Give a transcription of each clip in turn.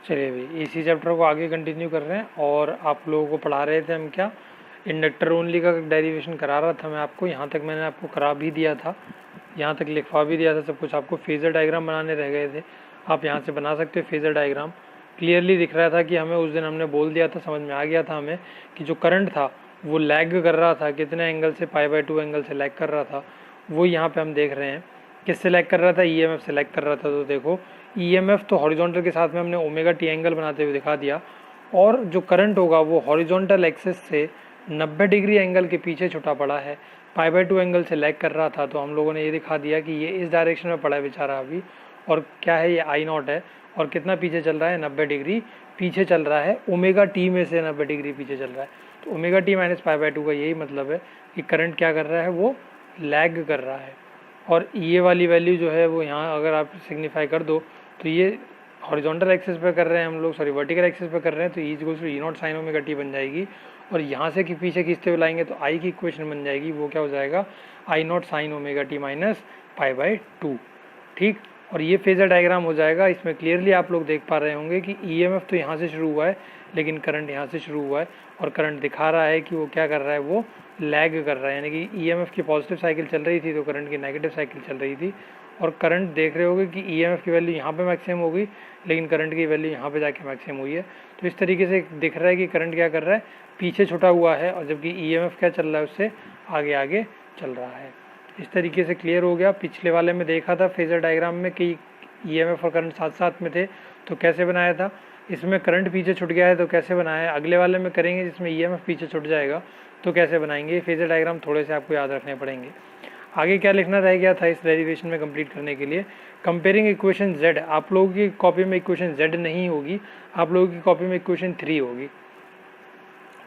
चलिए भाई, इसी चैप्टर को आगे कंटिन्यू कर रहे हैं और आप लोगों को पढ़ा रहे थे हम क्या, इंडक्टर ओनली का डेरिवेशन करा रहा था मैं आपको। यहाँ तक मैंने आपको करा भी दिया था, यहाँ तक लिखवा भी दिया था सब कुछ। आपको फेजर डायग्राम बनाने रह गए थे, आप यहाँ से बना सकते हो फेजर डायग्राम। क्लियरली दिख रहा था कि हमें उस दिन हमने बोल दिया था, समझ में आ गया था हमें कि जो करंट था वो लैग कर रहा था, कितने एंगल से, π/2 एंगल से लैग कर रहा था। वो यहाँ पे हम देख रहे हैं किससे लैग कर रहा था, ईएमएफ से लैग कर रहा था। तो देखो ईएमएफ तो हॉरिजॉन्टल के साथ में हमने ओमेगा टी एंगल बनाते हुए दिखा दिया, और जो करंट होगा वो हॉरिजॉन्टल एक्सिस से 90 डिग्री एंगल के पीछे छुटा पड़ा है, π/2 एंगल से लैग कर रहा था। तो हम लोगों ने ये दिखा दिया कि ये इस डायरेक्शन में पड़ा है बेचारा अभी, और क्या है ये I0 है, और कितना पीछे चल रहा है, 90 डिग्री पीछे चल रहा है, ओमेगा टी में से 90 डिग्री पीछे चल रहा है। तो ओमेगा टी माइनस π/2 का यही मतलब है कि करंट क्या कर रहा है, वो लैग कर रहा है। और ये वाली वैल्यू जो है वो यहाँ अगर आप सिग्निफाई कर दो तो ये हॉरिजॉन्टल एक्सिस पे कर रहे हैं हम लोग, सॉरी वर्टिकल एक्सिस पे कर रहे हैं, तो E=E0 साइन ओमेगा टी बन जाएगी। और यहाँ से कि पीछे खींचते हुए लाएंगे तो आई की इक्वेशन बन जाएगी, वो क्या हो जाएगा, I0 sign omega T minus π/2। ठीक, और ये फेजर डायग्राम हो जाएगा। इसमें क्लियरली आप लोग देख पा रहे होंगे कि ईएमएफ तो यहाँ से शुरू हुआ है लेकिन करंट यहाँ से शुरू हुआ है, और करंट दिखा रहा है कि वो क्या कर रहा है, वो लैग कर रहा है। यानी कि ईएमएफ की पॉजिटिव साइकिल चल रही थी तो करंट की नेगेटिव साइकिल चल रही थी। और करंट देख रहे होगे कि ईएमएफ की वैल्यू यहाँ पे मैक्सिमम हो गई लेकिन करंट की वैल्यू यहाँ पे जाके मैक्सिमम हुई है। तो इस तरीके से दिख रहा है कि करंट क्या कर रहा है, पीछे छुटा हुआ है, और जबकि ईएमएफ क्या चल रहा है, उससे आगे आगे चल रहा है। इस तरीके से क्लियर हो गया। पिछले वाले में देखा था फेजर डायग्राम में कि ईएमएफ और करंट साथ साथ में थे तो कैसे बनाया था, इसमें करंट पीछे छूट गया है तो कैसे बनाया है। अगले वाले में करेंगे जिसमें ईएमएफ पीछे छूट जाएगा तो कैसे बनाएंगे। फेजर डायग्राम थोड़े से आपको याद रखने पड़ेंगे। आगे क्या लिखना रह गया था इस डेरिवेशन में कंप्लीट करने के लिए, कंपेयरिंग इक्वेशन Z। आप लोगों की कॉपी में इक्वेशन Z नहीं होगी, आप लोगों की कॉपी में इक्वेशन 3 होगी।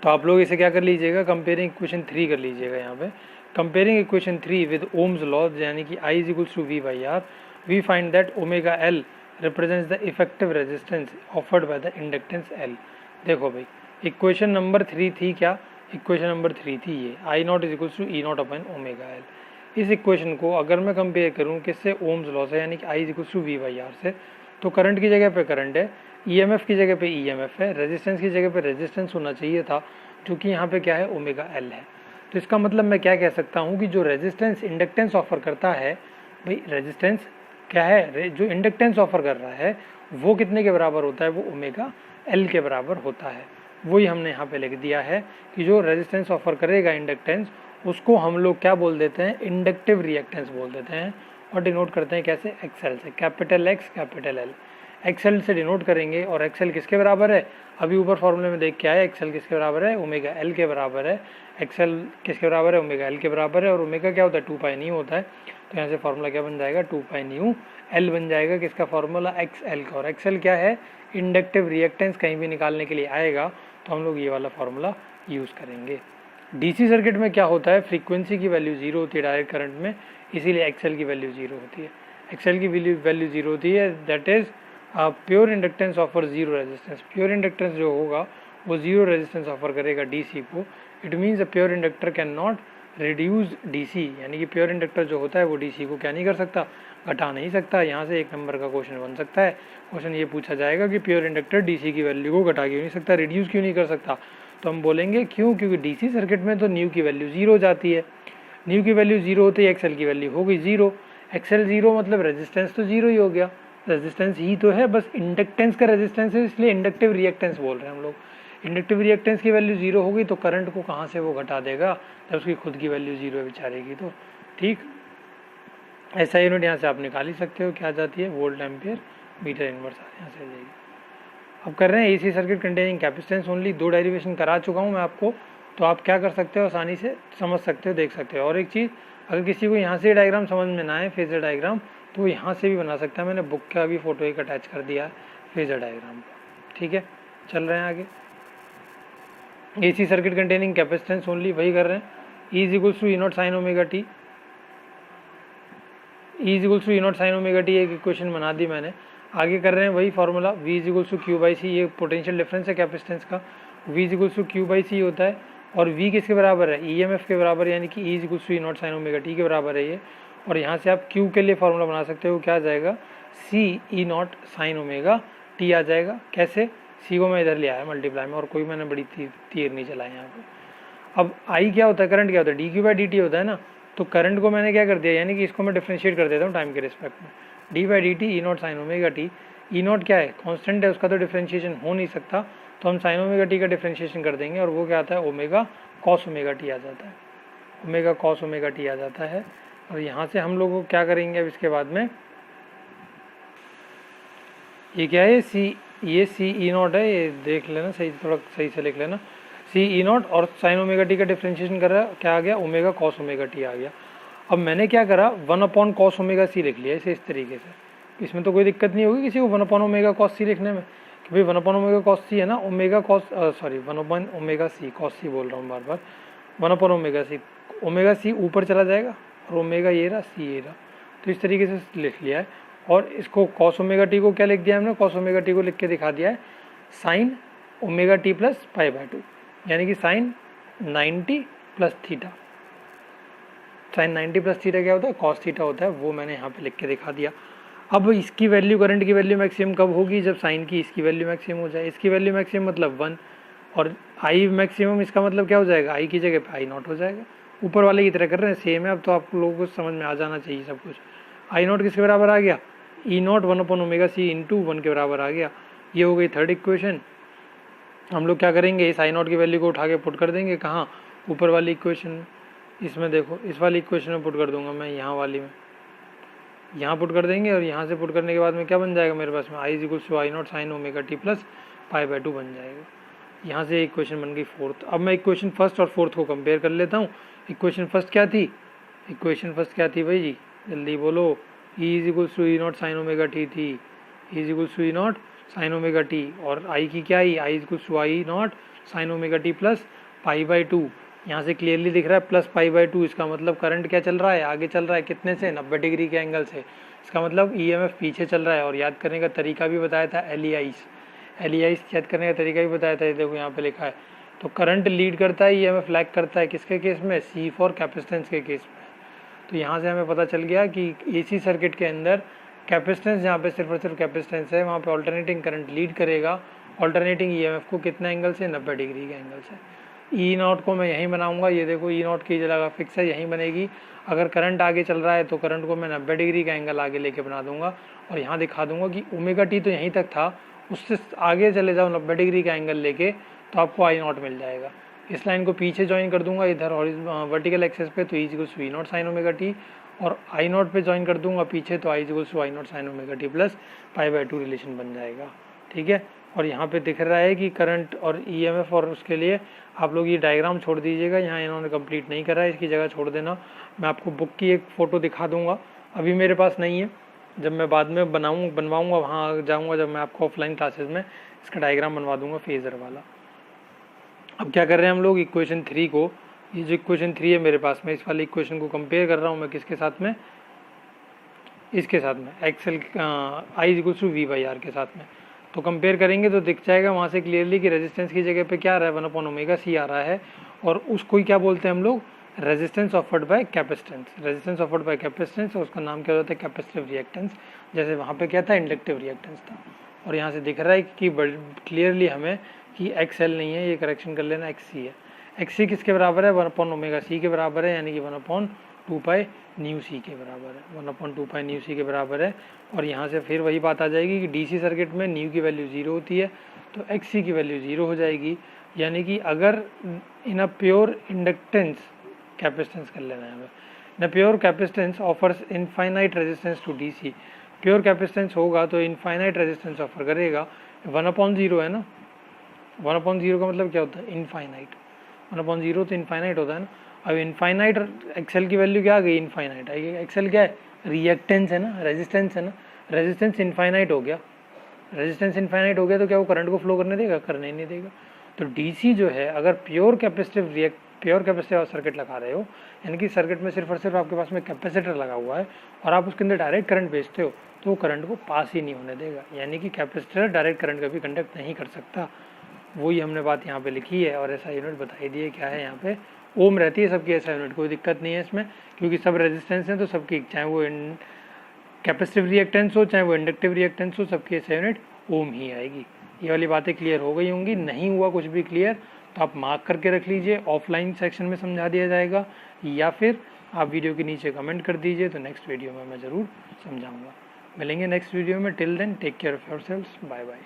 तो आप लोग इसे क्या कर लीजिएगा, कंपेयरिंग इक्वेशन 3 कर लीजिएगा। यहाँ पे comparing equation 3 with Ohm's law, यानी कि I=V/R, we find that omega L represents the effective resistance offered by the inductance L। देखो भाई, इक्वेशन नंबर 3 थी क्या, इक्वेशन नंबर 3 थी ये I0=E0/ओमेगा L। इस इक्वेशन को अगर मैं कंपेयर करूँ किससे, ओम्स लॉ से, यानी कि I=V/R से, तो करंट की जगह पे करंट है, ईएमएफ की जगह पे ईएमएफ है, रेजिस्टेंस की जगह पे रेजिस्टेंस होना चाहिए था, जो कि यहाँ पे क्या है, ओमेगा L है। तो इसका मतलब मैं क्या कह सकता हूँ कि जो रेजिस्टेंस इंडक्टेंस ऑफर करता है, भाई रेजिस्टेंस क्या है, जो इंडक्टेंस ऑफर कर रहा है वो कितने के बराबर होता है, वो ओमेगा L के बराबर होता है। वही हमने यहाँ पे लिख दिया है कि जो रेजिस्टेंस ऑफर करेगा इंडक्टेंस, उसको हम लोग क्या बोल देते हैं, इंडक्टिव रिएक्टेंस बोल देते हैं, और डिनोट करते हैं कैसे, एक्सएल से, capital X capital L। XL से डिनोट करेंगे, और एक्सएल किसके बराबर है, अभी ऊपर फॉर्मूले में देख के आए, एक्सएल किसके बराबर है, ओमेगा L के बराबर है। एक्सएल किसके बराबर है, ओमेगा L के बराबर है, और ओमेगा क्या होता है, 2 न्यू होता है। तो यहाँ से फॉर्मूला क्या बन जाएगा, 2 न्यू L बन जाएगा, किसका फॉर्मूला, XL का। और एक्सएल क्या है, इंडक्टिव रिएक्टेंस कहीं भी निकालने के लिए आएगा तो हम लोग ये वाला फॉर्मूला यूज़ करेंगे। डीसी सर्किट में क्या होता है, फ्रीक्वेंसी की वैल्यू 0 होती है डायरेक्ट करंट में, इसीलिए एक्सएल की वैल्यू 0 होती है। एक्सएल की वैल्यू 0 होती है, that is pure inductance offer 0 resistance. Pure inductance जो होगा वो 0 रेजिस्टेंस ऑफर करेगा डीसी को। It means a pure inductor can not reduce DC, यानी कि प्योर इंडक्टर जो होता है वो डीसी को क्या नहीं कर सकता, घटा नहीं सकता। यहाँ से 1 नंबर का क्वेश्चन बन सकता है। क्वेश्चन ये पूछा जाएगा कि प्योर इंडक्टर डीसी की वैल्यू को घटा क्यों नहीं सकता, रिड्यूस क्यों नहीं कर सकता। तो हम बोलेंगे क्यों, क्योंकि डीसी सर्किट में तो न्यू की वैल्यू 0 हो जाती है। न्यू की वैल्यू 0 होती है, एक्सएल की वैल्यू हो गई 0। एक्सएल 0 मतलब रेजिस्टेंस तो 0 ही हो गया, रेजिस्टेंस ही तो है, बस इंडक्टेंस का रेजिस्टेंस है, इसलिए इंडक्टिव रिएक्टेंस बोल रहे हैं हम लोग। इंडक्टिव रिएक्टेंस की वैल्यू 0 हो गई तो करंट को कहाँ से वो घटा देगा, जब उसकी खुद की वैल्यू 0 है बेचारेगी। तो ठीक, ऐसा यूनिट यहाँ से आप निकाल ही सकते हो, क्या आ जाती है, वोल्ट एम्पियर मीटर इनवर्स यहाँ से आ जाएगी। अब कर रहे हैं AC circuit containing capacitance only. 2 derivation करा चुका हूँ मैं आपको, तो आप क्या कर सकते हो, आसानी से समझ सकते हो, देख सकते हो। और एक चीज़, अगर किसी को यहाँ से डायग्राम समझ में ना आए फेजर डायग्राम, तो यहाँ से भी बना सकता है। मैंने बुक का भी फोटो एक अटैच कर दिया है फेजर डायग्राम का। ठीक है, चल रहे हैं आगे। AC circuit containing capacitance only वही कर रहे हैं, E=E0 sign omega T. E=E0 sign omega T एक इक्वेशन बना दी मैंने। आगे कर रहे हैं वही फार्मूला, V=Q/C। ये पोटेंशियल डिफरेंस है कैपेसिटेंस का, V=Q/C होता है। और V किसके बराबर है, EMF के बराबर, यानी कि E=E0 साइन ओमेगा टी के बराबर है ये। और यहाँ से आप Q के लिए फार्मूला बना सकते हो, क्या आ जाएगा, C E0 sine omega t आ जाएगा। कैसे? सी को मैं इधर ले आया मल्टीप्लाई में, और कोई मैंने बड़ी तीर नहीं चलाई यहाँ पे। अब आई क्या होता है, करंट क्या होता है, D Q by D T होता है ना। तो करंट को मैंने क्या कर दिया, यानी कि इसको मैं डिफ्रेंशिएट कर देता हूँ टाइम के रिस्पेक्ट में, D by D T E naught sine omega T. E not क्या है, कांस्टेंट है, उसका तो डिफ्रेंशिएशन हो नहीं सकता, तो हम साइन ओमेगा टी का डिफ्रेंशिएशन कर देंगे, और वो क्या आता है, ओमेगा कॉस ओमेगा टी आ जाता है, ओमेगा कॉस ओमेगा टी आ जाता है। और यहाँ से हम लोग क्या करेंगे अब इसके बाद में, ये क्या है, सी, ये सी ई नॉट है, ये देख लेना सही, थोड़ा सही से लिख लेना, सी ई नॉट, और साइन ओमेगा टी का डिफ्रेंशिएशन कर रहा है, क्या आ गया, ओमेगा कॉस ओमेगा टी आ गया। अब मैंने क्या करा, 1 कॉस ओमेगा सी लिख लिया इसे इस तरीके से। इसमें तो कोई दिक्कत नहीं होगी किसी को 1 ओमेगा कॉस सी लिखने में, कि भाई 1 ओमेगा कॉस सी है ना, omega cos, sorry 1 omega C, cos C बोल रहा हूँ बार बार, 1 ओमेगा सी, ओमेगा सी ऊपर चला जाएगा, और ओमेगा ये रहा, सी ये रहा, तो इस तरीके से लिख लिया है। और इसको कॉस ओमेगा टी को क्या लिख दिया हमने, कॉस ओमेगा टी को लिख के दिखा दिया है sine omega T plus pi by 2, यानी कि sine 90 plus theta. Sine 90 plus theta क्या होता है, कॉस थीटा होता है, वो मैंने यहाँ पे लिख के दिखा दिया। अब इसकी वैल्यू, करंट की वैल्यू मैक्सिमम कब होगी, जब साइन की इसकी वैल्यू मैक्सिमम हो जाए। इसकी वैल्यू मैक्सिमम मतलब 1, और आई मैक्सिमम, इसका मतलब क्या हो जाएगा, आई की जगह पे आई नॉट हो जाएगा। ऊपर वाले की तरह कर रहे हैं, सेम है। अब तो आप लोगों को समझ में आ जाना चाहिए सब कुछ। आई नॉट किसके बराबर आ गया, ई नॉट 1 ओमेगा सी इंटू 1 के बराबर आ गया। ये हो गई थर्ड इक्वेशन। हम लोग क्या करेंगे, इस आई नॉट की वैल्यू को उठा के पुट कर देंगे कहाँ, ऊपर वाली इक्वेशन में। इसमें देखो, इस वाली इक्वेशन में पुट कर दूंगा मैं, यहाँ वाली में, यहाँ पुट कर देंगे, और यहाँ से पुट करने के बाद में क्या बन जाएगा मेरे पास में, I is equals to I naught sine omega T plus pi by 2 बन जाएगा। यहाँ से इक्वेशन बन गई फोर्थ। अब मैं इक्वेशन फर्स्ट और फोर्थ को कंपेयर कर लेता हूँ। इक्वेशन फर्स्ट क्या थी, इक्वेशन फर्स्ट क्या थी भाई जी, जल्दी बोलो, E is equals to E naught sine omega t थी, E is equals to E naught sine omega t, और आई की क्या I, I is equals to I naught sine omega T plus pi by 2। यहाँ से clearly दिख रहा है plus pi by 2, इसका मतलब करंट क्या चल रहा है, आगे चल रहा है, कितने से, 90 डिग्री के एंगल से। इसका मतलब ईएमएफ पीछे चल रहा है। और याद करने का तरीका भी बताया था, एलईआईस याद करने का तरीका भी बताया था, देखो यहाँ पे लिखा है। तो करंट लीड करता है, ईएमएफ लैग करता है, किसके केस में, सी फॉर कैपेसिटेंस के केस में। तो यहाँ से हमें पता चल गया कि एसी सर्किट के अंदर कैपेसिटेंस, जहाँ पे सिर्फ और सिर्फ कैपेसिटेंस है, वहाँ पे ऑल्टरनेटिंग करंट लीड करेगा ऑल्टरनेटिंग ईएमएफ को, कितना एंगल से, 90 डिग्री के एंगल से। ई नॉट को मैं यहीं बनाऊंगा, ये देखो ई नॉट की जगह फिक्स है, यहीं बनेगी। अगर करंट आगे चल रहा है तो करंट को मैं 90 डिग्री का एंगल आगे लेके बना दूंगा, और यहाँ दिखा दूंगा कि ओमेगा टी तो यहीं तक था, उससे आगे चले जाओ 90 डिग्री का एंगल लेके, तो आपको आई नॉट मिल जाएगा। इस लाइन को पीछे ज्वाइन कर दूंगा इधर वर्टिकल एक्सेस पे, तो E equals to E naught sine omega t, और आई नॉट पे ज्वाइन कर दूंगा पीछे, तो I equals to I naught sine omega T plus pi by 2 relation बन जाएगा। ठीक है, और यहाँ पे दिख रहा है कि करंट और ईएमएफ, और उसके लिए आप लोग ये डायग्राम छोड़ दीजिएगा, यहाँ इन्होंने कंप्लीट नहीं करा है, इसकी जगह छोड़ देना। मैं आपको बुक की एक फ़ोटो दिखा दूंगा, अभी मेरे पास नहीं है, जब मैं बाद में बनवाऊंगा, वहाँ जाऊँगा, जब मैं आपको ऑफलाइन क्लासेस में इसका डायग्राम बनवा दूंगा फेज़र वाला। अब क्या कर रहे हैं हम लोग, इक्वेशन 3 को, ये जो इक्वेशन 3 है मेरे पास में, इस वाली इक्वेशन को कंपेयर कर रहा हूँ मैं किसके साथ में, इसके साथ में, XL I equals to V by R के साथ में। तो कंपेयर करेंगे तो दिख जाएगा वहाँ से क्लियरली कि रेजिस्टेंस की जगह पे क्या आ रहा है, 1 ओमेगा सी आ रहा है, और उसको ही क्या बोलते हैं हम लोग, resistance offered by capacitance. Resistance offered by capacitance, और उसका नाम क्या होता है, कैपेसिटिव रिएक्टेंस। जैसे वहाँ पे क्या था, इंडक्टिव रिएक्टेंस था। और यहाँ से दिख रहा है कि क्लियरली हमें कि एक्सएल नहीं है, ये करेक्शन कर लेना, एक्ससी है। एक्ससी किसके बराबर है, 1 ओमेगा सी के बराबर है, यानी कि 1/2 पाई न्यू सी के बराबर है, 1/2 पाई न्यू सी के बराबर है। और यहाँ से फिर वही बात आ जाएगी कि डीसी सर्किट में न्यू की वैल्यू 0 होती है, तो एक्ससी की वैल्यू 0 हो जाएगी। यानी कि अगर in a pure inductance, capacitance कर लेना है हमें, in pure capacitance offers infinite resistance to DC. Pure capacitance होगा तो इनफाइनाइट रेजिस्टेंस ऑफर करेगा। 1/0 है ना, 1/0 का मतलब क्या होता है, इनफाइनाइट। 1/0 तो इनफाइनाइट होता है ना। अब इनफाइनाइट, एक्सेल की वैल्यू क्या आ गई, इनफाइनाइट आई। एक्सेल क्या है, रिएक्टेंस है ना, रेजिस्टेंस है ना, रेजिस्टेंस इनफाइनाइट हो गया। रेजिस्टेंस इनफाइनाइट हो गया तो क्या वो करंट को फ्लो करने देगा, करने ही नहीं देगा। तो डीसी जो है, अगर प्योर कैपेसिटिव सर्किट लगा रहे हो, यानी कि सर्किट में सिर्फ और सिर्फ आपके पास में कैपेसिटर लगा हुआ है और आप उसके अंदर डायरेक्ट करंट भेजते हो, तो वो करंट को पास ही नहीं होने देगा। यानी कि कैपेसिटर डायरेक्ट करंट कभी कंडक्ट नहीं कर सकता। वही हमने बात यहाँ पे लिखी है, और ऐसा यूनिट बताई दी है, क्या है यहाँ पे, ओम रहती है सबकी ऐसा यूनिट, कोई दिक्कत नहीं है इसमें, क्योंकि सब रेजिस्टेंस हैं तो सबकी, चाहे वो कैपेसिटिव रिएक्टेंस हो चाहे वो इंडक्टिव रिएक्टेंस हो, सबकी ऐसा यूनिट ओम ही आएगी। ये वाली बातें क्लियर हो गई होंगी। नहीं हुआ कुछ भी क्लियर तो आप मार्क करके रख लीजिए, ऑफलाइन सेक्शन में समझा दिया जाएगा, या फिर आप वीडियो के नीचे कमेंट कर दीजिए, तो नेक्स्ट वीडियो में मैं ज़रूर समझाऊंगा। मिलेंगे नेक्स्ट वीडियो में। Till then take care of yourselves, bye bye.